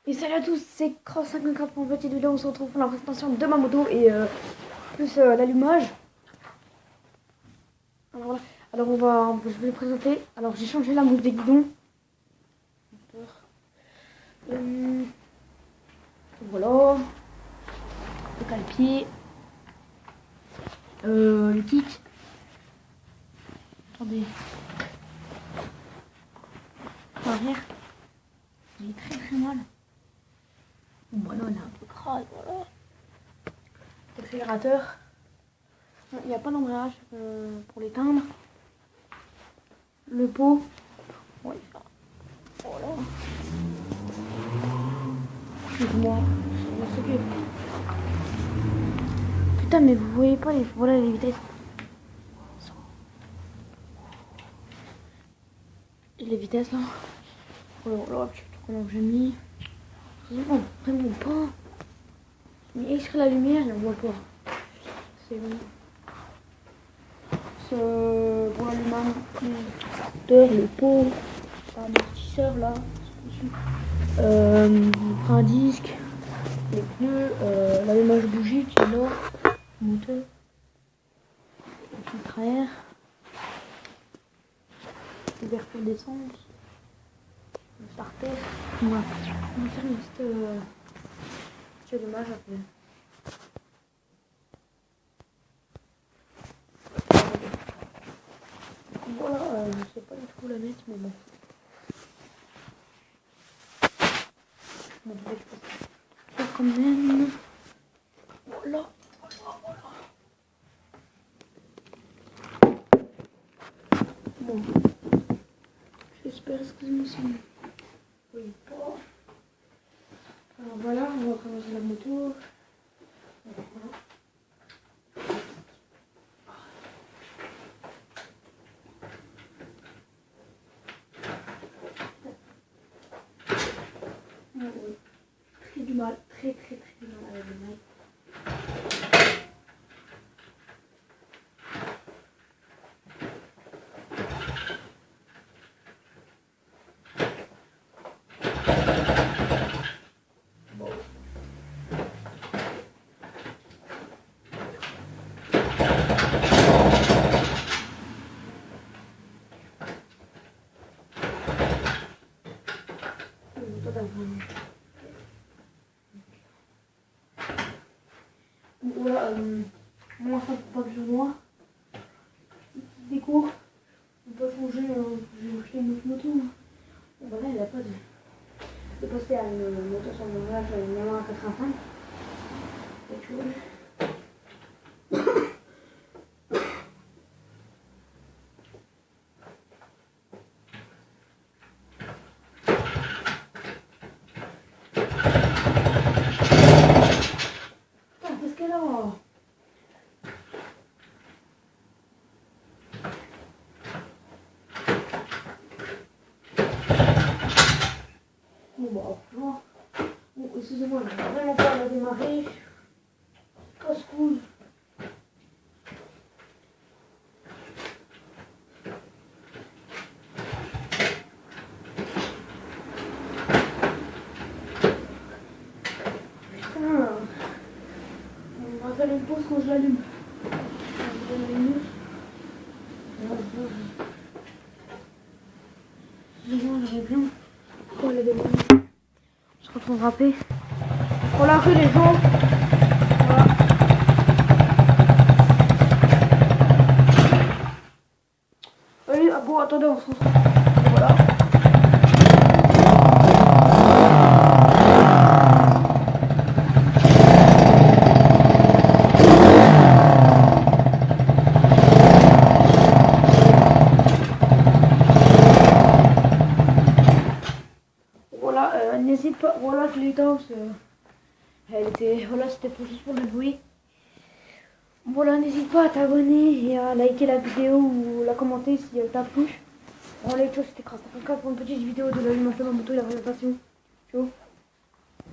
Et salut à tous, c'est Cross54 pour une petite vidéo. On se retrouve pour la présentation de ma moto et plus l'allumage. Alors voilà, je vais le présenter. Alors j'ai changé la mousse des guidons. Voilà, le cale-pied, le kit. Attendez, arrière, il est très mal. Voilà, on est un peu crade, voilà. Accélérateur. Il n'y a pas d'embrayage pour l'éteindre. Le pot. Ouais. Voilà. Excuse-moi. Putain, mais vous voyez pas les. Voilà les vitesses. Et les vitesses là. Voilà, je sais pas comment j'ai mis. Non, vraiment pas. Mais extrait la lumière, je ne vois pas. C'est bon. Pour l'allumage, le pot, l'amortisseur là. Un disque, les pneus, l'allumage bougie qui est là, le moteur, le filtre à air, l'ouverture d'essence, le starter. Voilà. On va faire une petite allumage après. Voilà, je sais pas du tout où la mettre, mais bon. Je vais faire quand même. Voilà. Bon. J'espère, excusez-moi si vous voyez pas. Alors voilà, on va commencer la moto. Voilà. Très du mal, très du mal avec le mal. Voilà, moi ça pas que je vois. Déco, on peut changer, j'ai acheté une autre moto. Voilà, il n'y a pas de passer à une moto sans mariage, une Yamaha 85. Et tu vois. Qu'est-ce qu'elle a? Bon bah franchement, bon excusez-moi, je vais vraiment pas la démarrer. Casse-couille. Putain, on va faire une pause quand je l'allume. Excusez-moi, j'aurais bien. Pourquoi elle a démarré? On se retrouve râpé. Pour la rue, les gens. Voilà. Oui, ah bon, attendez, on se retrouve. Voilà. Voilà, n'hésite pas. Voilà, je l'ai éteint parce que elle était. Voilà, c'était pour juste pour le bruit. Voilà, n'hésite pas à t'abonner et à liker la vidéo ou la commenter si elle t'a plu. Bon, allez, ciao, c'était Cross54 pour une petite vidéo de l'allumage de ma moto et la présentation. Ciao.